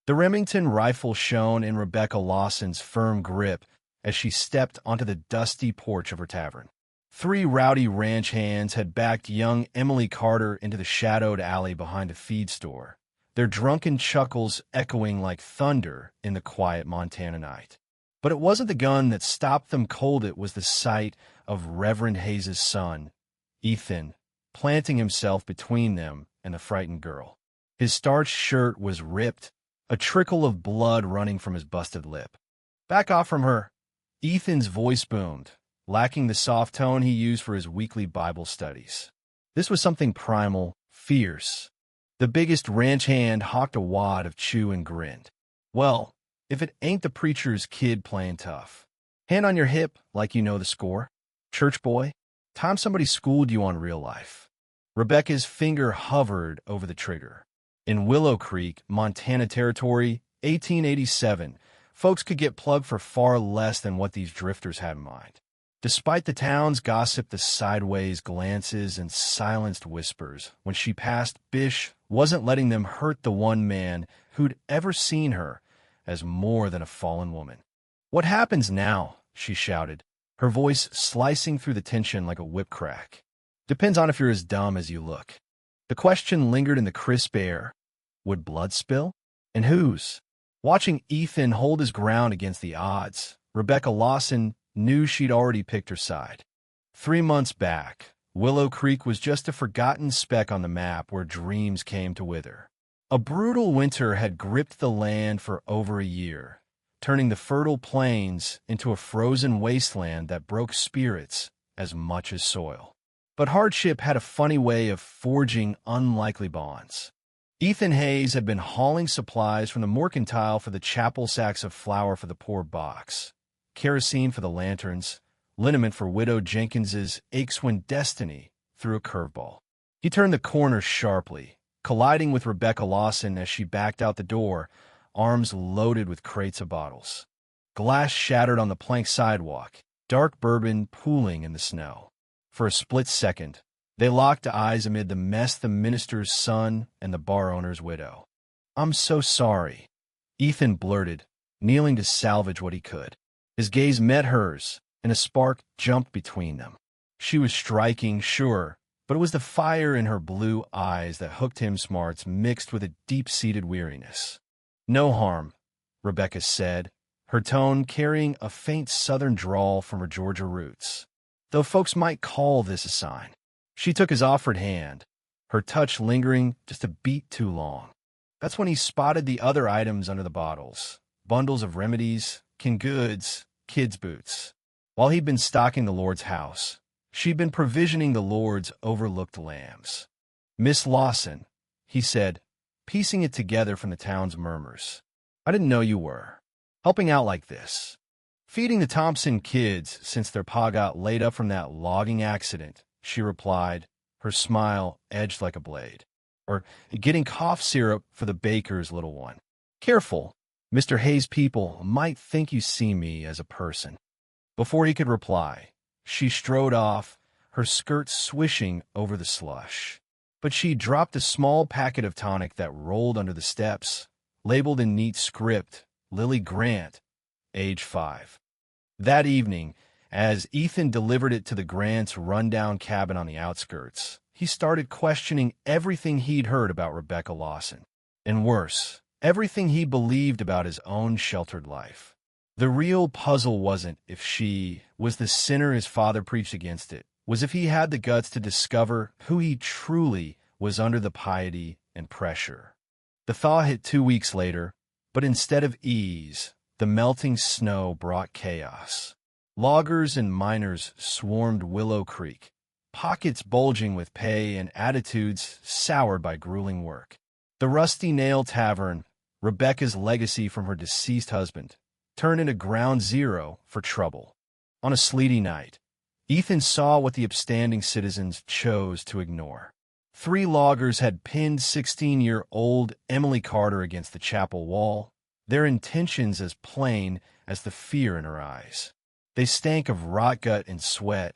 The Remington rifle shone in Rebecca Lawson's firm grip as she stepped onto the dusty porch of her tavern. Three rowdy ranch hands had backed young Emily Carter into the shadowed alley behind a feed store, their drunken chuckles echoing like thunder in the quiet Montana night. But it wasn't the gun that stopped them cold, it was the sight of Reverend Hayes's son, Ethan, planting himself between them and the frightened girl. His starched shirt was ripped, a trickle of blood running from his busted lip. "Back off from her," Ethan's voice boomed, lacking the soft tone he used for his weekly Bible studies. This was something primal, fierce. The biggest ranch hand hawked a wad of chew and grinned. "Well, if it ain't the preacher's kid playing tough. Hand on your hip like you know the score. Church boy, time somebody schooled you on real life." Rebecca's finger hovered over the trigger. In Willow Creek, Montana Territory, 1887, folks could get plugged for far less than what these drifters had in mind. Despite the town's gossip, the sideways glances and silenced whispers, when she passed, Bish wasn't letting them hurt the one man who'd ever seen her as more than a fallen woman. "What happens now?" she shouted, her voice slicing through the tension like a whip crack. "Depends on if you're as dumb as you look." The question lingered in the crisp air. Would blood spill? And whose? Watching Ethan hold his ground against the odds, Rebecca Lawson knew she'd already picked her side. 3 months back, Willow Creek was just a forgotten speck on the map where dreams came to wither. A brutal winter had gripped the land for over a year, turning the fertile plains into a frozen wasteland that broke spirits as much as soil. But hardship had a funny way of forging unlikely bonds. Ethan Hayes had been hauling supplies from the mercantile for the chapel, sacks of flour for the poor box, kerosene for the lanterns, liniment for Widow Jenkins's aches when destiny threw a curveball. He turned the corner sharply, colliding with Rebecca Lawson as she backed out the door, arms loaded with crates of bottles. Glass shattered on the plank sidewalk, dark bourbon pooling in the snow. For a split second, they locked eyes amid the mess the minister's son and the bar owner's widow. "I'm so sorry," Ethan blurted, kneeling to salvage what he could. His gaze met hers, and a spark jumped between them. She was striking, sure, but it was the fire in her blue eyes that hooked him smarts mixed with a deep-seated weariness. "No harm," Rebecca said, her tone carrying a faint southern drawl from her Georgia roots. "Though folks might call this a sign." She took his offered hand, her touch lingering just a beat too long. That's when he spotted the other items under the bottles, bundles of remedies, canned goods, kids' boots. While he'd been stocking the Lord's house, she'd been provisioning the Lord's overlooked lambs. "Miss Lawson," he said, piecing it together from the town's murmurs. "I didn't know you were helping out like this. Feeding the Thompson kids since their pa got laid up from that logging accident," she replied, her smile edged like a blade. "Or getting cough syrup for the baker's little one. Careful, Mr. Hayes, people might think you see me as a person." Before he could reply, she strode off, her skirt swishing over the slush. But she dropped a small packet of tonic that rolled under the steps, labeled in neat script, "Lily Grant, age 5. That evening, as Ethan delivered it to the Grant's rundown cabin on the outskirts, he started questioning everything he'd heard about Rebecca Lawson. And worse, everything he believed about his own sheltered life. The real puzzle wasn't if she was the sinner his father preached against, it was if he had the guts to discover who he truly was under the piety and pressure. The thaw hit 2 weeks later, but instead of ease, the melting snow brought chaos. Loggers and miners swarmed Willow Creek, pockets bulging with pay and attitudes soured by grueling work. The Rusty Nail Tavern, Rebecca's legacy from her deceased husband, turned into ground zero for trouble. On a sleety night, Ethan saw what the upstanding citizens chose to ignore. 3 loggers had pinned 16-year-old Emily Carter against the chapel wall, their intentions as plain as the fear in her eyes. They stank of rot gut and sweat,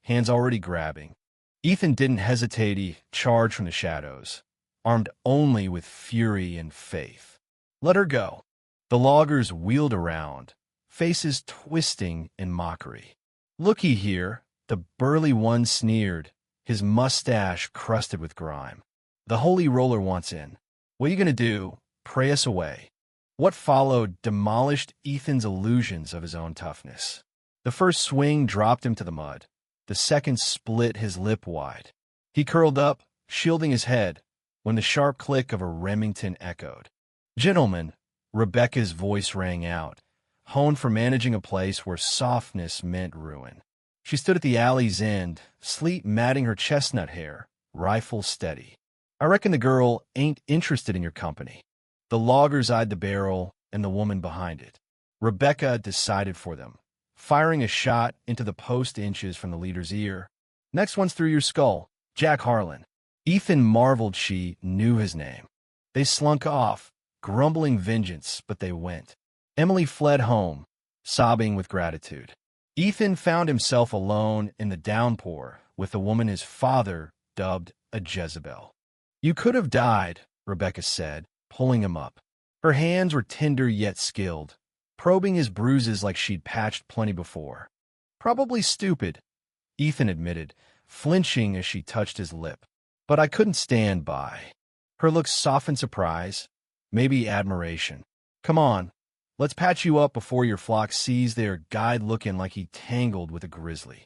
hands already grabbing. Ethan didn't hesitate. He charged from the shadows, armed only with fury and faith. Let her go. The loggers wheeled around, faces twisting in mockery. Looky here, the burly one sneered, his mustache crusted with grime. The holy roller wants in. What are you going to do? Pray us away. What followed demolished Ethan's illusions of his own toughness. The first swing dropped him to the mud. The second split his lip wide. He curled up, shielding his head, when the sharp click of a Remington echoed. Gentlemen, Rebecca's voice rang out, honed for managing a place where softness meant ruin. She stood at the alley's end, sleet matting her chestnut hair, rifle steady. I reckon the girl ain't interested in your company. The loggers eyed the barrel and the woman behind it. Rebecca decided for them, firing a shot into the post inches from the leader's ear. Next one's through your skull, Jack Harlan. Ethan marveled she knew his name. They slunk off, grumbling vengeance, but they went. Emily fled home, sobbing with gratitude. Ethan found himself alone in the downpour with the woman his father dubbed a Jezebel. You could have died, Rebecca said, pulling him up. Her hands were tender yet skilled, probing his bruises like she'd patched plenty before. Probably stupid, Ethan admitted, flinching as she touched his lip. But I couldn't stand by. Her look softened surprise, maybe admiration. Come on, let's patch you up before your flock sees their guide looking like he tangled with a grizzly.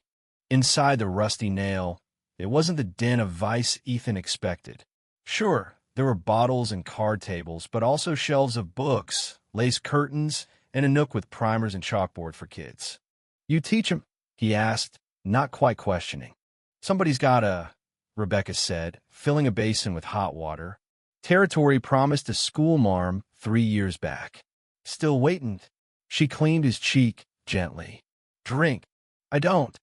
Inside the rusty nail, it wasn't the den of vice Ethan expected. Sure, there were bottles and card tables, but also shelves of books, lace curtains, and a nook with primers and chalkboard for kids. You teach 'em? He asked, not quite questioning. Somebody's gotta, Rebecca said, filling a basin with hot water. Territory promised a schoolmarm 3 years back. Still waitin'. She cleaned his cheek gently. Drink. I don't.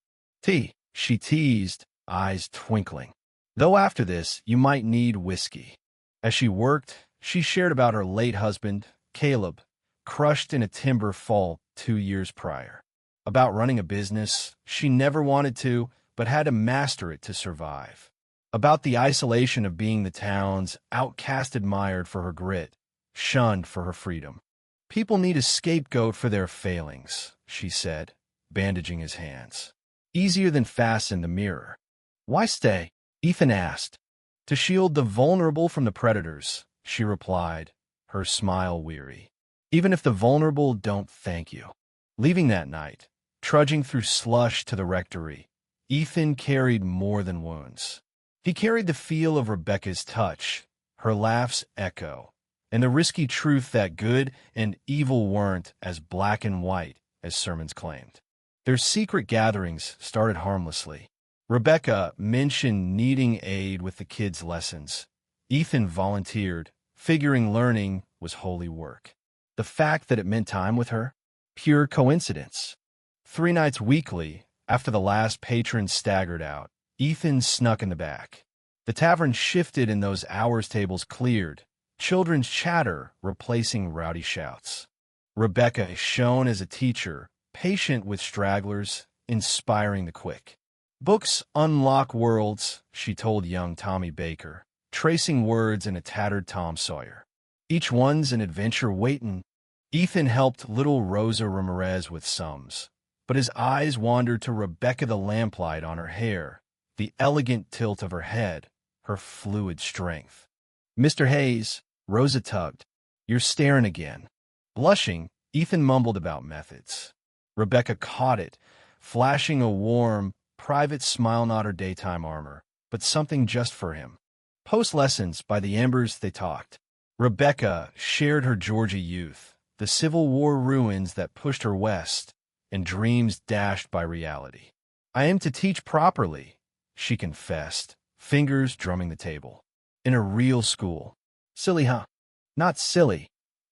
Tea, she teased, eyes twinkling. Though after this, you might need whiskey. As she worked, she shared about her late husband, Caleb, crushed in a timber fall 2 years prior. About running a business she never wanted to, but had to master it to survive. About the isolation of being the town's outcast admired for her grit, shunned for her freedom. People need a scapegoat for their failings, she said, bandaging his hands. Easier than fasten the mirror. Why stay? Ethan asked. To shield the vulnerable from the predators, she replied, her smile weary. Even if the vulnerable don't thank you. Leaving that night, trudging through slush to the rectory, Ethan carried more than wounds. He carried the feel of Rebecca's touch, her laugh's echo, and the risky truth that good and evil weren't as black and white as sermons claimed. Their secret gatherings started harmlessly. Rebecca mentioned needing aid with the kids' lessons. Ethan volunteered, figuring learning was holy work. The fact that it meant time with her? Pure coincidence. 3 nights weekly, after the last patron staggered out, Ethan snuck in the back. The tavern shifted and those hours tables cleared, children's chatter replacing rowdy shouts. Rebecca shone as a teacher, patient with stragglers, inspiring the quick. Books unlock worlds, she told young Tommy Baker, tracing words in a tattered Tom Sawyer. Each one's an adventure waitin'. Ethan helped little Rosa Ramirez with sums, but his eyes wandered to Rebecca the lamplight on her hair, the elegant tilt of her head, her fluid strength. Mr. Hayes, Rosa tugged. You're staring again. Blushing, Ethan mumbled about methods. Rebecca caught it, flashing a warm, private smile, not her daytime armor, but something just for him. Post-lessons, by the embers they talked. Rebecca shared her Georgia youth, the Civil War ruins that pushed her west, and dreams dashed by reality. I aim to teach properly, she confessed, fingers drumming the table. In a real school. Silly, huh? Not silly,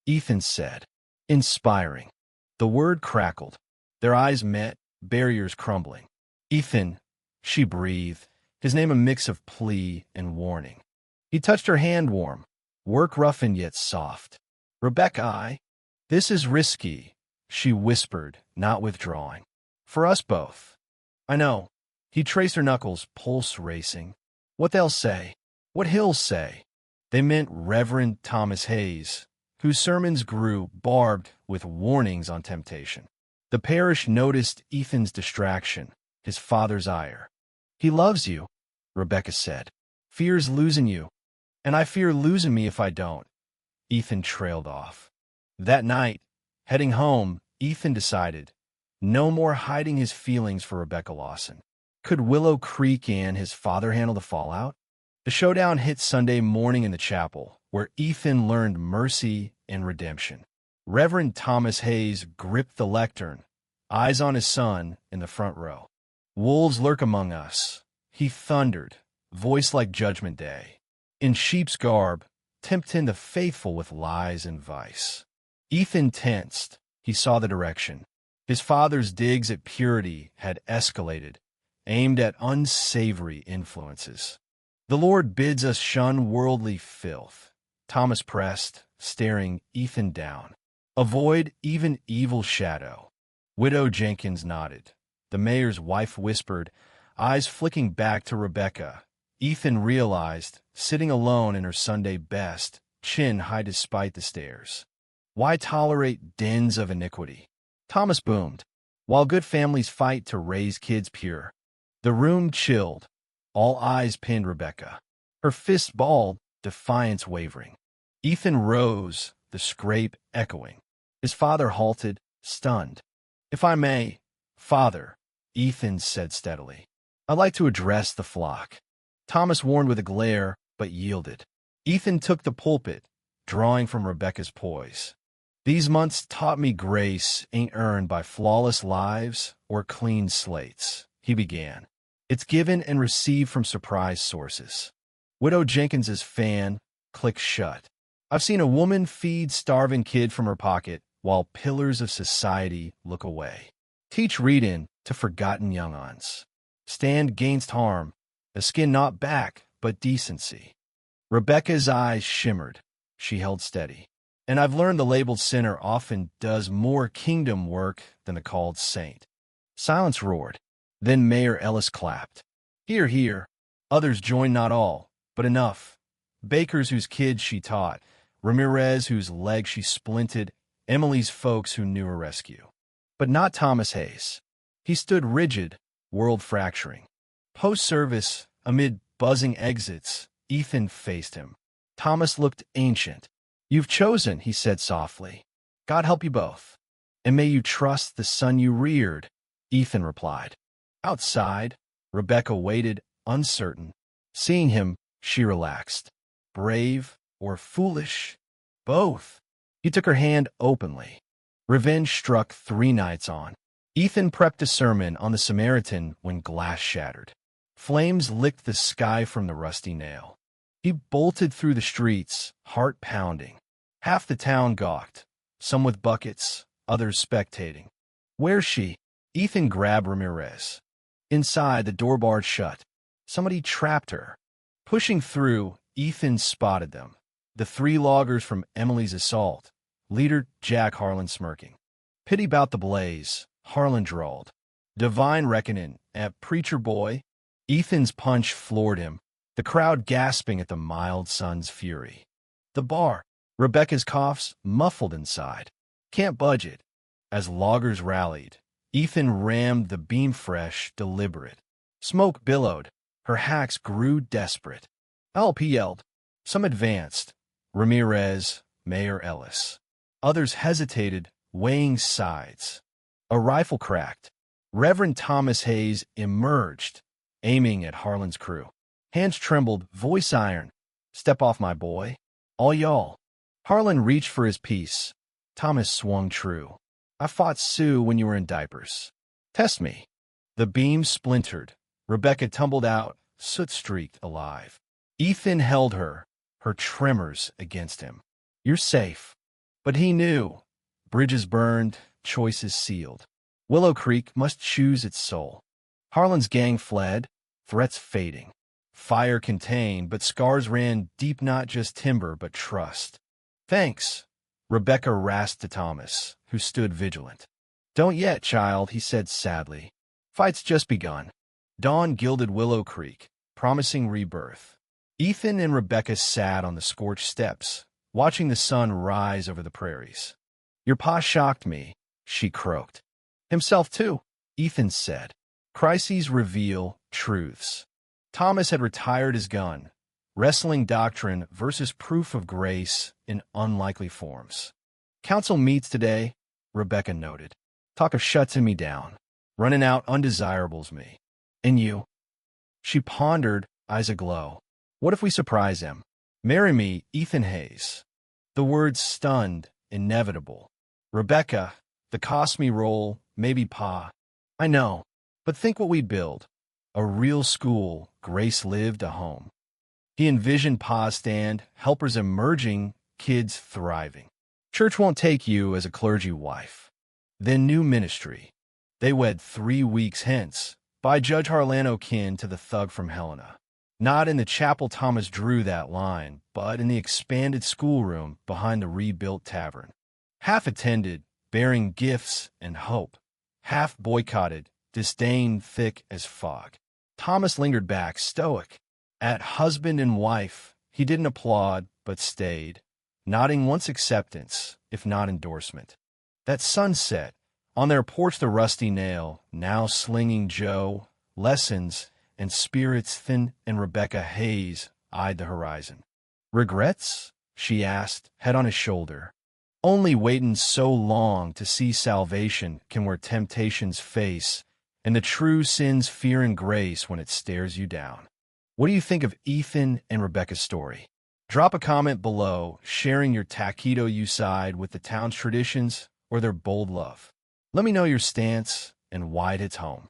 Ethan said. Inspiring. The word crackled. Their eyes met, barriers crumbling. Ethan, she breathed, his name a mix of plea and warning. He touched her hand warm, work rough and yet soft. Rebecca, this is risky, she whispered, not withdrawing. For us both. I know. He traced her knuckles, pulse racing. What they'll say. What he'll say. They meant Reverend Thomas Hayes, whose sermons grew barbed with warnings on temptation. The parish noticed Ethan's distraction, his father's ire. "He loves you," Rebecca said. "Fears losing you, and I fear losing me if I don't." Ethan trailed off. That night, heading home, Ethan decided no more hiding his feelings for Rebecca Lawson. Could Willow Creek and his father handle the fallout? The showdown hit Sunday morning in the chapel, where Ethan learned mercy and redemption. Reverend Thomas Hayes gripped the lectern, eyes on his son in the front row. "Wolves lurk among us," he thundered, voice like Judgment Day. "In sheep's garb, tempting the faithful with lies and vice." Ethan tensed. He saw the direction. His father's digs at purity had escalated, aimed at unsavory influences. "The Lord bids us shun worldly filth," Thomas pressed, staring Ethan down. "Avoid even evil shadow." Widow Jenkins nodded. The mayor's wife whispered, eyes flicking back to Rebecca. Ethan realized, sitting alone in her Sunday best, chin high despite the stairs. Why tolerate dens of iniquity? Thomas boomed. "While good families fight to raise kids pure." The room chilled. All eyes pinned Rebecca. Her fists balled, defiance wavering. Ethan rose, the scrape echoing. His father halted, stunned. "If I may, Father," Ethan said steadily, "I'd like to address the flock." Thomas warned with a glare, but yielded. Ethan took the pulpit, drawing from Rebecca's poise. "These months taught me grace ain't earned by flawless lives or clean slates," he began. "It's given and received from surprise sources." Widow Jenkins's fan clicked shut. "I've seen a woman feed starving kid from her pocket while pillars of society look away. Teach reading to forgotten young-uns. Stand gainst harm, a skin not back, but decency." Rebecca's eyes shimmered. She held steady. "And I've learned the labeled sinner often does more kingdom work than the called saint." Silence roared. Then Mayor Ellis clapped. "Hear, hear." Others joined, not all, but enough. Bakers whose kids she taught, Ramirez whose leg she splinted, Emily's folks who knew her rescue. But not Thomas Hayes. He stood rigid, world fracturing. Post-service, amid buzzing exits, Ethan faced him. Thomas looked ancient. "You've chosen," he said softly. "God help you both. And may you trust the son you reared," Ethan replied. Outside, Rebecca waited, uncertain. Seeing him, she relaxed. Brave or foolish? Both. He took her hand openly. Revenge struck 3 nights on. Ethan prepped a sermon on the Samaritan when glass shattered. Flames licked the sky from the rusty nail. He bolted through the streets, heart pounding. Half the town gawked, some with buckets, others spectating. "Where's she?" Ethan grabbed Ramirez. Inside, the door barred shut. Somebody trapped her. Pushing through, Ethan spotted them. The 3 loggers from Emily's assault. Leader Jack Harlan smirking. "Pity 'bout the blaze," Harlan drawled. "Divine reckoning at preacher boy." Ethan's punch floored him, the crowd gasping at the mild sun's fury. The bar, Rebecca's coughs muffled inside. "Can't budge it." As loggers rallied, Ethan rammed the beam fresh, deliberate. Smoke billowed. Her hacks grew desperate. "Help," he yelled. Some advanced. Ramirez, Mayor Ellis. Others hesitated, weighing sides. A rifle cracked. Reverend Thomas Hayes emerged, aiming at Harlan's crew. Hands trembled, voice iron. "Step off, my boy. All y'all." Harlan reached for his piece. Thomas swung true. "I fought Sue when you were in diapers. Test me." The beam splintered. Rebecca tumbled out, soot-streaked alive. Ethan held her, her tremors against him. "You're safe." But he knew. Bridges burned, choices sealed. Willow Creek must choose its soul. Harlan's gang fled, threats fading. Fire contained, but scars ran deep, not just timber, but trust. "Thanks," Rebecca rasped to Thomas, who stood vigilant. "Don't yet, child," he said sadly. "Fight's just begun." Dawn gilded Willow Creek, promising rebirth. Ethan and Rebecca sat on the scorched steps, watching the sun rise over the prairies. Your pa shocked me, she croaked. Himself too, Ethan said. Crises reveal truths. Thomas had retired his gun, wrestling doctrine versus proof of grace in unlikely forms. Council meets today, Rebecca noted. Talk of shutting me down. Running out undesirables me. And you? She pondered, eyes aglow. What if we surprise him? Marry me, Ethan Hayes. The words stunned, inevitable. Rebecca, the cost me role, maybe pa. I know, but think what we'd build. A real school, Grace lived a home. He envisioned pa's stand, helpers emerging, kids thriving. Church won't take you as a clergy wife. Then new ministry. They wed 3 weeks hence, by Judge Harlano kin to the thug from Helena. Not in the chapel Thomas drew that line, but in the expanded schoolroom behind the rebuilt tavern. Half attended, bearing gifts and hope. Half boycotted, disdain thick as fog. Thomas lingered back, stoic. At husband and wife, he didn't applaud, but stayed, nodding once acceptance, if not endorsement. That sunset, on their porch the rusty nail, now slinging Joe, lessons, and spirits thin, and Rebecca Hayes eyed the horizon. Regrets? She asked, head on his shoulder. Only waitin' so long to see salvation can wear temptation's face, and the true sin's fear and grace when it stares you down. What do you think of Ethan and Rebecca's story? Drop a comment below, sharing your taquito you side with the town's traditions or their bold love. Let me know your stance and why it hits home.